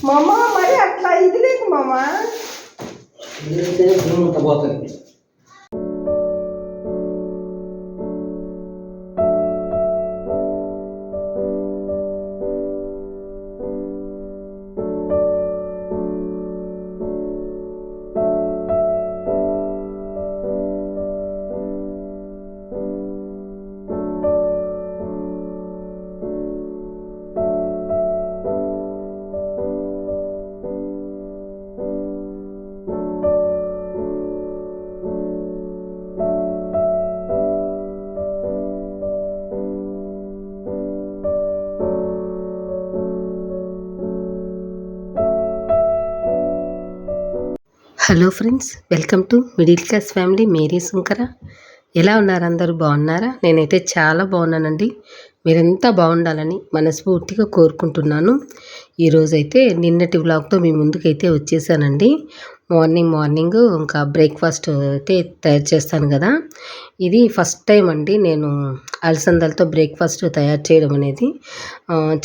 మామ మరి అట్లా ఇది లేకు మామ. పోతుంది. Hello friends, welcome to middle class family Mary Sunkara. ఎలా ఉన్నారు? అందరూ బాగున్నారా? నేనైతే చాలా బాగున్నానండి. మీరంతా బాగుండాలని మనస్ఫూర్తిగా కోరుకుంటున్నాను. ఈరోజైతే నిన్నటి వ్లాగ్తో మీ ముందుకైతే వచ్చేసానండి. మార్నింగ్ ఇంకా బ్రేక్ఫాస్ట్ అయితే తయారు చేస్తాను కదా. ఇది ఫస్ట్ టైం అండి నేను అలసందలతో బ్రేక్ఫాస్ట్ తయారు చేయడం అనేది.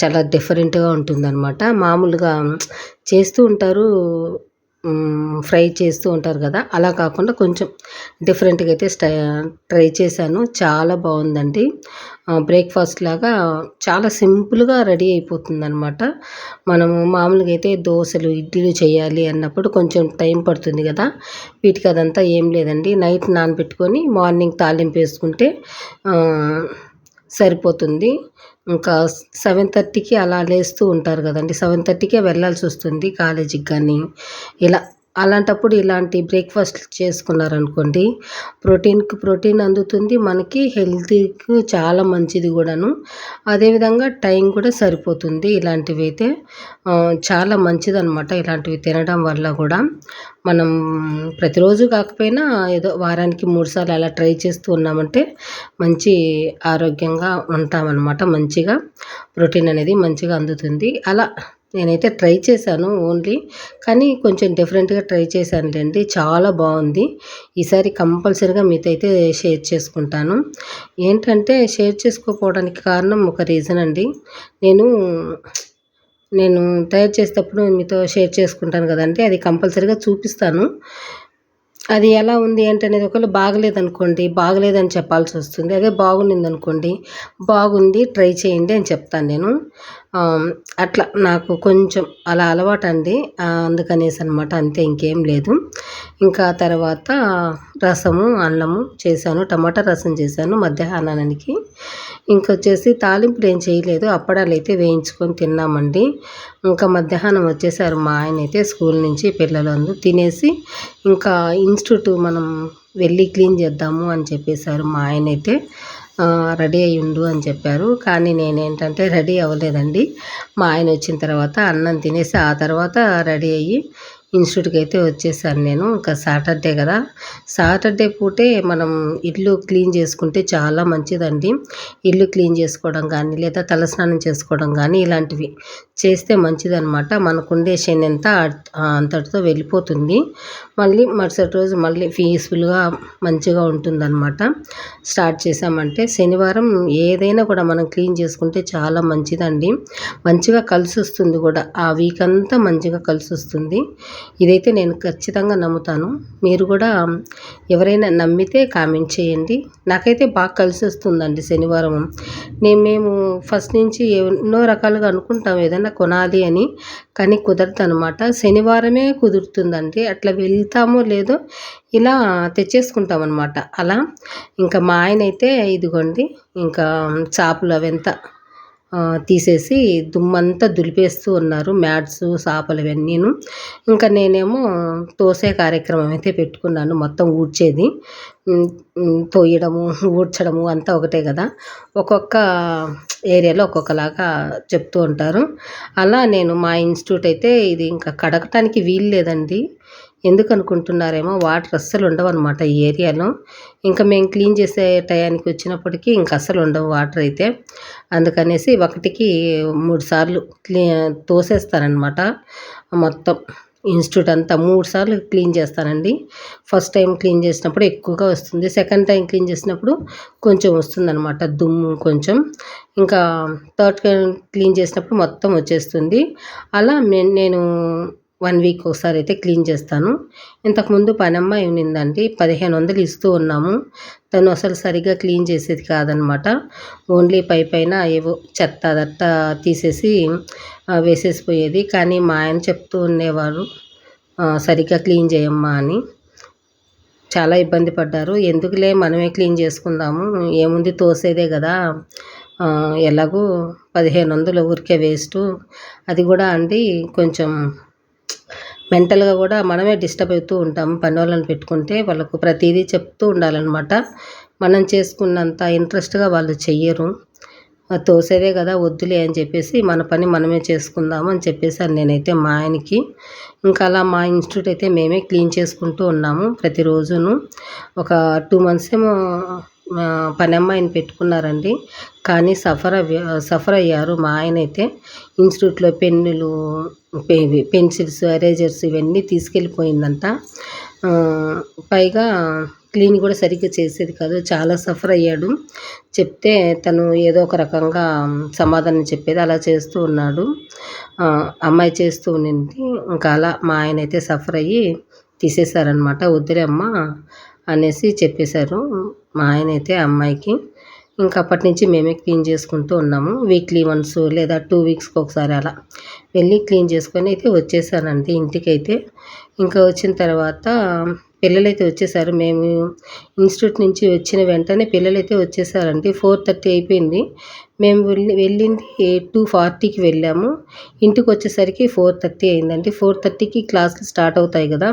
చాలా డిఫరెంట్గా ఉంటుందన్నమాట. మామూలుగా చేస్తూ ఉంటారు, ఫ్రై చేస్తూ ఉంటారు కదా, అలా కాకుండా కొంచెం డిఫరెంట్గా అయితే ట్రై చేశాను. చాలా బాగుందండి. బ్రేక్ఫాస్ట్ లాగా చాలా సింపుల్గా రెడీ అయిపోతుంది అనమాట. మనము మామూలుగా అయితే దోశలు ఇడ్లీలు చేయాలి అన్నప్పుడు కొంచెం టైం పడుతుంది కదా. వీటికి అదంతా ఏం లేదండి. నైట్ నానబెట్టుకొని మార్నింగ్ తాలింపు వేసుకుంటే సరిపోతుంది. ఇంకా 7:30కి అలా లేస్తూ ఉంటారు కదండి. 7:30కే వెళ్ళాల్సి వస్తుంది కాలేజీకి కానీ. ఇలా అలాంటప్పుడు ఇలాంటి బ్రేక్ఫాస్ట్ చేసుకున్నారనుకోండి, ప్రోటీన్ అందుతుంది, మనకి హెల్తీకి చాలా మంచిది కూడాను. అదేవిధంగా టైం కూడా సరిపోతుంది. ఇలాంటివి అయితే చాలా మంచిదన్నమాట. ఇలాంటివి తినడం వల్ల కూడా మనం ప్రతిరోజు కాకపోయినా ఏదో వారానికి 3 సార్లు అలా ట్రై చేస్తూ ఉన్నామంటే మంచి ఆరోగ్యంగా ఉంటామన్నమాట. మంచిగా ప్రోటీన్ అనేది మంచిగా అందుతుంది. అలా నేనైతే ట్రై చేశాను ఓన్లీ, కానీ కొంచెం డిఫరెంట్గా ట్రై చేశానులేండి. చాలా బాగుంది. ఈసారి కంపల్సరీగా మీతో అయితే షేర్ చేసుకుంటాను. ఏంటంటే షేర్ చేసుకోకపోవడానికి కారణం ఒక రీజన్ అండి. నేను తయారు చేసేటప్పుడు మీతో షేర్ చేసుకుంటాను కదండి, అది కంపల్సరీగా చూపిస్తాను. అది ఎలా ఉంది ఏంటనేది ఒకవేళ బాగలేదనుకోండి, బాగలేదని చెప్పాల్సి వస్తుంది. అదే బాగుండింది అనుకోండి, బాగుంది ట్రై చేయండి అని చెప్తాను నేను. అట్లా నాకు కొంచెం అలా అలవాటు అండి. అందుకనేసి అనమాట, అంతే, ఇంకేం లేదు. ఇంకా తర్వాత రసము అన్నము చేశాను. టమాటా రసం చేశాను మధ్యాహ్నానికి. ఇంకొచ్చేసి తాలింపులు ఏం చేయలేదు, అప్పడాలు అయితే వేయించుకొని తిన్నామండి. ఇంకా మధ్యాహ్నం వచ్చేసారు మా ఆయన అయితే స్కూల్ నుంచి. పిల్లలందరూ తినేసి ఇంకా ఇన్స్టిట్యూట్ మనం వెళ్ళి క్లీన్ చేద్దాము అని చెప్పేశారు మా ఆయన అయితే. రెడీ అయ్యి ఉండు అని చెప్పారు. కానీ నేనేంటంటే రెడీ అవ్వలేదండి. మా ఆయన వచ్చిన తర్వాత అన్నం తినేసి ఆ తర్వాత రెడీ అయ్యి ఇన్స్టిట్యూట్కి అయితే వచ్చేసాను నేను. ఇంకా సాటర్డే కదా, సాటర్డే పూటే మనం ఇల్లు క్లీన్ చేసుకుంటే చాలా మంచిదండి. ఇల్లు క్లీన్ చేసుకోవడం కానీ లేదా తలస్నానం చేసుకోవడం కానీ ఇలాంటివి చేస్తే మంచిదన్నమాట. మనకుండే శని అంతా అంతటితో వెళ్ళిపోతుంది. మళ్ళీ మరుసటి రోజు మళ్ళీ పీస్ఫుల్గా మంచిగా ఉంటుందన్నమాట. స్టార్ట్ చేసామంటే శనివారం ఏదైనా కూడా మనం క్లీన్ చేసుకుంటే చాలా మంచిదండి. మంచిగా కలిసి వస్తుంది కూడా, ఆ వీక్ అంతా మంచిగా కలిసి వస్తుంది. ఇదైతే నేను ఖచ్చితంగా నమ్ముతాను. మీరు కూడా ఎవరైనా నమ్మితే కామెంట్ చేయండి. నాకైతే బాగా కలిసి వస్తుందండి శనివారం. మేము ఫస్ట్ నుంచి ఎన్నో రకాలుగా అనుకుంటాం ఏదైనా కొనాలి అని, కానీ కుదరదు అనమాట. శనివారమే కుదురుతుందండి. అట్లా వెళ్తామో లేదో ఇలా తెచ్చేసుకుంటాం అనమాట. అలా ఇంకా మా ఆయన అయితే ఇదిగోండి ఇంకా చాపలు అవంతా తీసేసి దుమ్మంతా దులిపేస్తూ ఉన్నారు, మ్యాట్స్ చాపలు ఇవన్నీను. ఇంకా నేనేమో తోసే కార్యక్రమం అయితే పెట్టుకున్నాను. మొత్తం ఊడ్చేది, తోయడము ఊడ్చడము అంతా ఒకటే కదా, ఒక్కొక్క ఏరియాలో ఒక్కొక్కలాగా చెప్తూ ఉంటారు. అలా నేను మా ఇన్స్టిట్యూట్ అయితే ఇది ఇంకా కడగటానికి వీలు లేదండి. ఎందుకు అనుకుంటున్నారేమో, వాటర్ అస్సలు ఉండవు అనమాట ఈ ఏరియాలో. ఇంకా మేము క్లీన్ చేసే టయానికి వచ్చినప్పటికీ ఇంకా అస్సలు ఉండవు వాటర్ అయితే. అందుకనేసి ఒకటికి 3 సార్లు తోసేస్తారనమాట మొత్తం. ఇన్స్టిట్యూట్ అంతా 3 సార్లు క్లీన్ చేస్తానండి. ఫస్ట్ టైం క్లీన్ చేసినప్పుడు ఎక్కువగా వస్తుంది. సెకండ్ టైం క్లీన్ చేసినప్పుడు కొంచెం వస్తుందనమాట దుమ్ము కొంచెం. ఇంకా థర్డ్ టైం క్లీన్ చేసినప్పుడు మొత్తం వచ్చేస్తుంది. అలా నేను 1 వీక్ ఒకసారి అయితే క్లీన్ చేస్తాను. ఇంతకుముందు పనమ్మాయి ఉన్నిందండి. 1500 ఇస్తూ ఉన్నాము. తను అసలు సరిగ్గా క్లీన్ చేసేది కాదనమాట. ఓన్లీ పైన ఏవో చెత్త అదంతా తీసేసి వేసేసిపోయేది. కానీ మా ఆయన చెప్తూ ఉండేవారు, సరిగ్గా క్లీన్ చేయమ్మా అని. చాలా ఇబ్బంది పడ్డారు. ఎందుకులే మనమే క్లీన్ చేసుకుందాము, ఏముంది తోసేదే కదా, ఎలాగో 1500 ఊరికే వేస్టు. అది కూడా అండి కొంచెం మెంటల్గా కూడా మనమే డిస్టర్బ్ అవుతూ ఉంటాము. పని వాళ్ళని పెట్టుకుంటే వాళ్ళకు ప్రతిదీ చెప్తూ ఉండాలన్నమాట. మనం చేసుకున్నంత ఇంట్రెస్ట్గా వాళ్ళు చెయ్యరు. తోసేదే కదా వద్దులే అని చెప్పేసి మన పని మనమే చేసుకుందాము అని చెప్పేసాను నేనైతే మా ఆయనకి. ఇంకా అలా మా ఇన్స్టిట్యూట్ అయితే మేమే క్లీన్ చేసుకుంటూ ఉన్నాము ప్రతిరోజును. ఒక 2 మంత్స్ ఏమో పని అమ్మాయిని పెట్టుకున్నారండి. కానీ సఫర్ అయ్యారు మా ఆయన అయితే. ఇన్స్టిట్యూట్లో పెన్నులు, పెన్సిల్స్, ఎరేజర్స్ ఇవన్నీ తీసుకెళ్ళిపోయిందంట. పైగా క్లీన్ కూడా సరిగ్గా చేసేది కాదు. చాలా సఫర్ అయ్యాడు. చెప్తే తను ఏదో ఒక రకంగా సమాధానం చెప్పేది. అలా చేస్తూ ఉన్నాడు. అమ్మాయి చేస్తూ ఉండింది. ఇంకా అలా మా ఆయన అయితే సఫర్ అయ్యి తీసేశారనమాట. వద్దులే అమ్మ అనేసి చెప్పేశారు మా ఆయన అయితే అమ్మాయికి. ఇంకా అప్పటి నుంచి మేమే క్లీన్ చేసుకుంటూ ఉన్నాము. వీక్లీ వన్స్ లేదా 2 వీక్స్కి ఒకసారి అలా వెళ్ళి క్లీన్ చేసుకొని అయితే వచ్చేసానండి ఇంటికైతే. ఇంకా వచ్చిన తర్వాత పిల్లలైతే వచ్చేసారు. మేము ఇన్స్టిట్యూట్ నుంచి వచ్చిన వెంటనే పిల్లలైతే వచ్చేసారండి. 4:30 అయిపోయింది. మేము వెళ్ళింది 2:40కి వెళ్ళాము. ఇంటికి వచ్చేసరికి 4:30 అయిందండి. 4:30కి క్లాసులు స్టార్ట్ అవుతాయి కదా,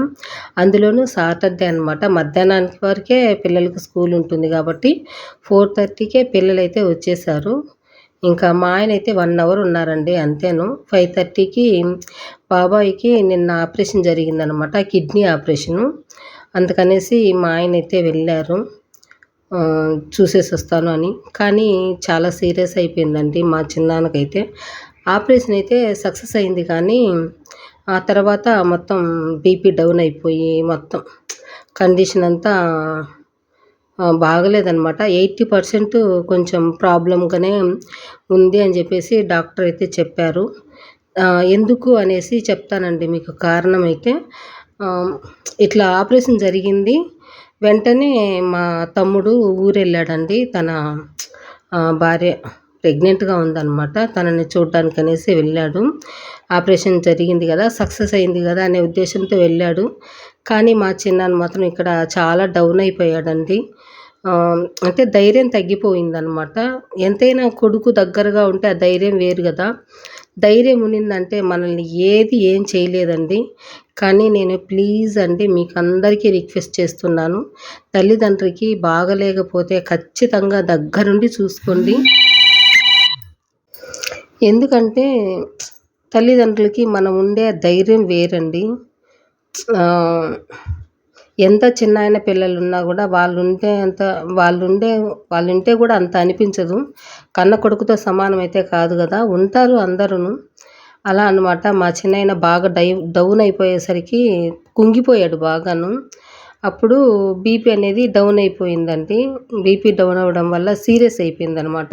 అందులోనూ సాటర్డే అనమాట. మధ్యాహ్నానికి వరకే పిల్లలకు స్కూల్ ఉంటుంది కాబట్టి 4:30కే పిల్లలైతే వచ్చేసారు. ఇంకా మా ఆయన అయితే 1 అవర్ ఉన్నారండి అంతేను. 5:30కి బాబాయికి నిన్న ఆపరేషన్ జరిగిందనమాట, కిడ్నీ ఆపరేషను. అందుకనేసి మా ఆయన అయితే వెళ్ళారు చూసేసి వస్తాను అని. కానీ చాలా సీరియస్ అయిపోయిందండి మా చిన్నాన్నకైతే. ఆపరేషన్ అయితే సక్సెస్ అయింది కానీ ఆ తర్వాత మొత్తం బీపీ డౌన్ అయిపోయి మొత్తం కండిషన్ అంతా బాగలేదనమాట. 80% కొంచెం ప్రాబ్లంగానే ఉంది అని చెప్పేసి డాక్టర్ అయితే చెప్పారు. ఎందుకు అనేసి చెప్తానండి మీకు కారణం అయితే. ఇట్లా ఆపరేషన్ జరిగింది. వెంటనే మా తమ్ముడు ఊరెళ్ళాడండి. తన భార్య ప్రెగ్నెంట్గా ఉందన్నమాట. తనని చూడడానికనేసి వెళ్ళాడు. ఆపరేషన్ జరిగింది కదా, సక్సెస్ అయింది కదా అనే ఉద్దేశంతో వెళ్ళాడు. కానీ మా చిన్నాన్న మాత్రం ఇక్కడ చాలా డౌన్ అయిపోయాడండి. అంటే ధైర్యం తగ్గిపోయిందనమాట. ఎంతైనా కొడుకు దగ్గరగా ఉంటే ఆ ధైర్యం వేరు కదా. ధైర్యం ఉన్నిందంటే మనల్ని ఏం చేయలేదండి. కానీ నేను ప్లీజ్ అండి మీకు అందరికీ రిక్వెస్ట్ చేస్తున్నాను, తల్లిదండ్రికి బాగలేకపోతే ఖచ్చితంగా దగ్గరుండి చూసుకోండి. ఎందుకంటే తల్లిదండ్రులకి మనం ఉండే ధైర్యం వేరండి. ఎంత చిన్నాయన పిల్లలున్నా కూడా వాళ్ళుంటే కూడా అంత అనిపించదు. కన్న కొడుకుతో సమానం అయితే కాదు కదా. ఉంటారు అందరూను. అలా అనమాట. మా చిన్నాయన బాగా డౌన్ అయిపోయేసరికి కుంగిపోయాడు బాగాను. అప్పుడు బీపీ అనేది డౌన్ అయిపోయిందండి. బీపీ డౌన్ అవ్వడం వల్ల సీరియస్ అయిపోయిందనమాట.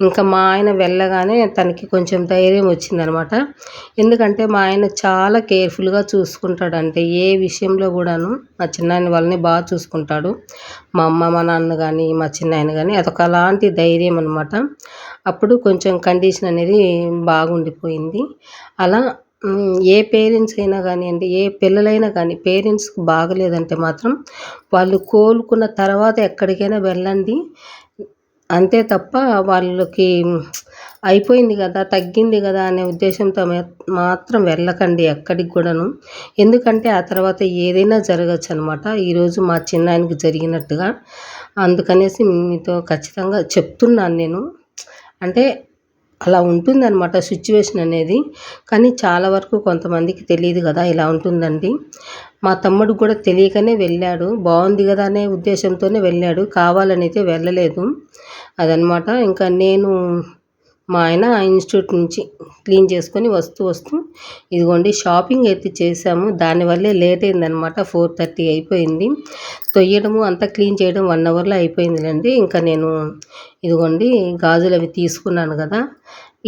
ఇంకా మా ఆయన వెళ్ళగానే తనకి కొంచెం ధైర్యం వచ్చిందనమాట. ఎందుకంటే మా ఆయన చాలా కేర్ఫుల్గా చూసుకుంటాడంటే ఏ విషయంలో కూడాను. మా చిన్నాయన వాళ్ళని బాగా చూసుకుంటాడు. మా అమ్మ, మా నాన్న కానీ, మా చిన్నాయన కానీ అదొకలాంటి ధైర్యం అనమాట. అప్పుడు కొంచెం కండిషన్ అనేది బాగుండిపోయింది. అలా ఏ పేరెంట్స్ అయినా కానివ్వండి, ఏ పిల్లలైనా కానీ పేరెంట్స్కి బాగలేదంటే మాత్రం వాళ్ళు కోలుకున్న తర్వాత ఎక్కడికైనా వెళ్ళండి. అంతే తప్ప వాళ్ళకి అయిపోయింది కదా, తగ్గింది కదా అనే ఉద్దేశంతో మాత్రం వెళ్ళకండి ఎక్కడికి కూడాను. ఎందుకంటే ఆ తర్వాత ఏదైనా జరగచ్చు అనమాట. ఈరోజు మా చిన్నాయనకి జరిగినట్టుగా. అందుకనేసి మీతో ఖచ్చితంగా చెప్తున్నాను నేను. అంటే అలా ఉంటుందన్నమాట సిచ్యువేషన్ అనేది. కానీ చాలా వరకు కొంతమందికి తెలియదు కదా ఇలా ఉంటుందండి. మా తమ్ముడు కూడా తెలియకనే వెళ్ళాడు. బాగుంది కదా అనే ఉద్దేశంతోనే వెళ్ళాడు, కావాలని అయితే వెళ్ళలేదు అదనమాట. ఇంకా నేను మా ఆయన ఇన్స్టిట్యూట్ నుంచి క్లీన్ చేసుకొని వస్తూ ఇదిగోండి షాపింగ్ అయితే చేసాము. దానివల్లే లేట్ అయిందనమాట. 4:30 అయిపోయింది. తొయ్యడము అంతా క్లీన్ చేయడం 1 అవర్లో అయిపోయిందిలేండి. ఇంకా నేను ఇదిగోండి గాజులు అవి తీసుకున్నాను కదా,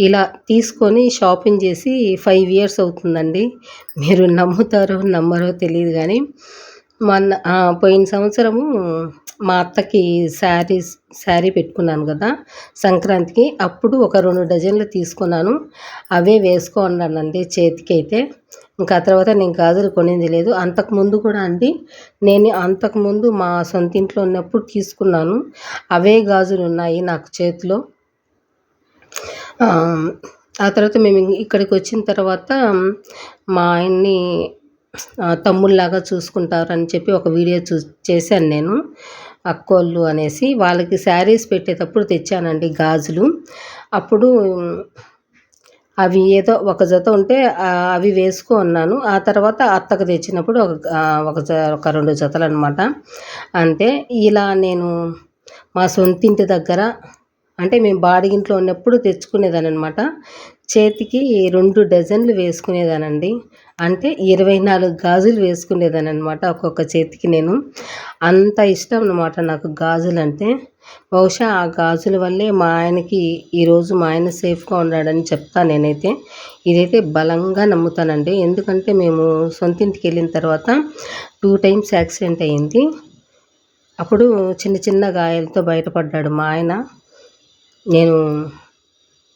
ఇలా తీసుకొని షాపింగ్ చేసి 5 ఇయర్స్ అవుతుందండి. మీరు నమ్ముతారో నమ్మరో తెలియదు కానీ పోయిన సంవత్సరము మా అత్తకి శారీ పెట్టుకున్నాను కదా సంక్రాంతికి, అప్పుడు ఒక 2 డజన్లు తీసుకున్నాను. అవే వేసుకోన్నానండి చేతికి అయితే. ఇంకా తర్వాత నేను గాజులు కొనింది లేదు. అంతకుముందు కూడా అండి, నేను అంతకుముందు మా సొంత ఇంట్లో ఉన్నప్పుడు తీసుకున్నాను. అవే గాజులు ఉన్నాయి నాకు చేతిలో. ఆ తర్వాత మేము ఇక్కడికి వచ్చిన తర్వాత మా ఆయన్ని తమ్ముళ్ళలాగా చూసుకుంటారని చెప్పి ఒక వీడియో చేశాను నేను. అక్కోళ్ళు అనేసి వాళ్ళకి శారీస్ పెట్టేటప్పుడు తెచ్చానండి గాజులు. అప్పుడు అవి ఏదో ఒక జత ఉంటే అవి ఉన్నాను. ఆ తర్వాత అత్తకు తెచ్చినప్పుడు ఒక 2 జతలు అనమాట. అంతే. ఇలా నేను మా సొంతింటి దగ్గర అంటే మేము బాడిగింట్లో ఉన్నప్పుడు తెచ్చుకునేదాన్ని అనమాట. చేతికి 2 డజన్లు వేసుకునేదానండి. అంటే 24 గాజులు వేసుకునేదాన్ని అనమాట ఒక్కొక్క చేతికి నేను. అంత ఇష్టం అనమాట నాకు గాజులంటే. బహుశా ఆ గాజుల వల్లే మా ఆయనకి ఈరోజు మా ఆయన సేఫ్గా ఉన్నాడని చెప్తాను నేనైతే. ఇదైతే బలంగా నమ్ముతానండి. ఎందుకంటే మేము సొంతింటికి వెళ్ళిన తర్వాత 2 టైమ్స్ యాక్సిడెంట్ అయ్యింది. అప్పుడు చిన్న చిన్న గాయాలతో బయటపడ్డాడు మా ఆయన. నేను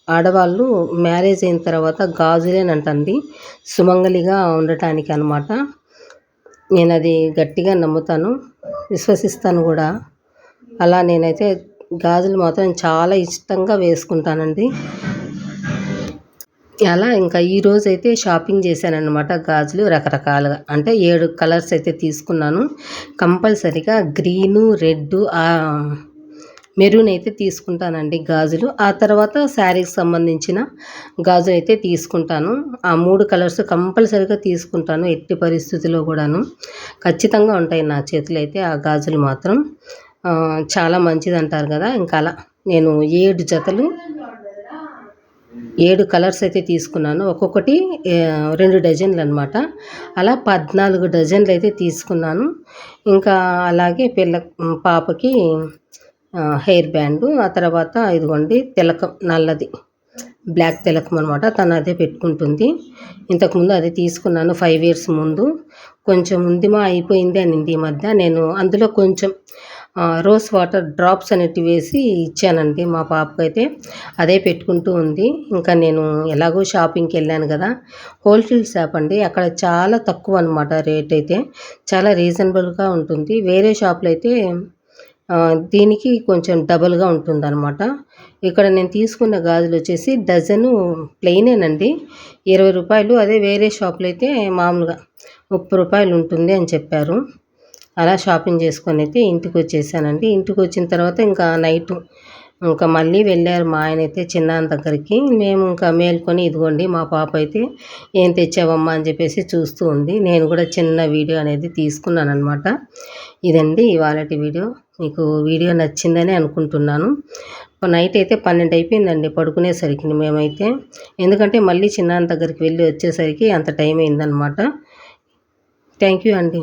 ఆడవాళ్ళు మ్యారేజ్ అయిన తర్వాత గాజులేనంటండి సుమంగలిగా ఉండటానికి అనమాట. నేను అది గట్టిగా నమ్ముతాను, విశ్వసిస్తాను కూడా. అలా నేనైతే గాజులు మాత్రం చాలా ఇష్టంగా వేసుకుంటానండి. అలా ఇంకా ఈరోజైతే షాపింగ్ చేశానన్నమాట. గాజులు రకరకాలుగా అంటే 7 కలర్స్ అయితే తీసుకున్నాను. కంపల్సరిగా గ్రీను, రెడ్, మెరూన్ అయితే తీసుకుంటానండి గాజులు. ఆ తర్వాత శారీకి సంబంధించిన గాజులు అయితే తీసుకుంటాను. ఆ 3 కలర్స్ కంపల్సరీగా తీసుకుంటాను ఎట్టి పరిస్థితుల్లో కూడాను. ఖచ్చితంగా ఉంటాయి నా చేతిలో అయితే ఆ గాజులు మాత్రం. చాలా మంచిదంటారు కదా. ఇంకా అలా నేను 7 జతలు 7 కలర్స్ అయితే తీసుకున్నాను. ఒక్కొక్కటి 2 డజన్లు అనమాట. అలా 14 డజన్లు అయితే తీసుకున్నాను. ఇంకా అలాగే పాపకి హెయిర్ బ్యాండు, ఆ తర్వాత ఇదిగోండి తిలకం, నల్లది బ్లాక్ తిలకం అనమాట. తను అదే పెట్టుకుంటుంది. ఇంతకుముందు అది తీసుకున్నాను 5 ఇయర్స్ ముందు. కొంచెం ఉందిమా అయిపోయింది అనింది ఈ మధ్య. నేను అందులో కొంచెం రోజ్ వాటర్ డ్రాప్స్ అనేటివి వేసి ఇచ్చానండి మా పాపకైతే. అదే పెట్టుకుంటూ ఉంది. ఇంకా నేను ఎలాగో షాపింగ్కి వెళ్ళాను కదా, హోల్సేల్ షాప్ అండి. అక్కడ చాలా తక్కువ అనమాట రేట్ అయితే. చాలా రీజనబుల్గా ఉంటుంది. వేరే షాప్లో అయితే దీనికి కొంచెం డబల్గా ఉంటుందన్నమాట. ఇక్కడ నేను తీసుకున్న గాజులు వచ్చేసి డజను ప్లెయినేనండి 20 రూపాయలు. అదే వేరే షాప్లో అయితే మామూలుగా 30 రూపాయలు ఉంటుంది అని చెప్పారు. అలా షాపింగ్ చేసుకొని అయితే ఇంటికి వచ్చేసానండి. ఇంటికి వచ్చిన తర్వాత ఇంకా నైటు ఇంకా మళ్ళీ వెళ్ళారు మా ఆయన అయితే చిన్నాన్న దగ్గరికి. మేము ఇంకా మేల్కొని ఇదిగోండి మా పాప అయితే ఏం తెచ్చావమ్మా అని చెప్పేసి చూస్తూ ఉంది. నేను కూడా చిన్న వీడియో అనేది తీసుకున్నాను అనమాట. ఇదండి ఇవాళటి వీడియో. మీకు వీడియో నచ్చిందని అనుకుంటున్నాను. నైట్ అయితే 12 అయిపోయిందండి పడుకునేసరికి మేమైతే. ఎందుకంటే మళ్ళీ చిన్నాన్న దగ్గరికి వెళ్ళి వచ్చేసరికి అంత టైం అయిందనమాట. థ్యాంక్ యూ అండి.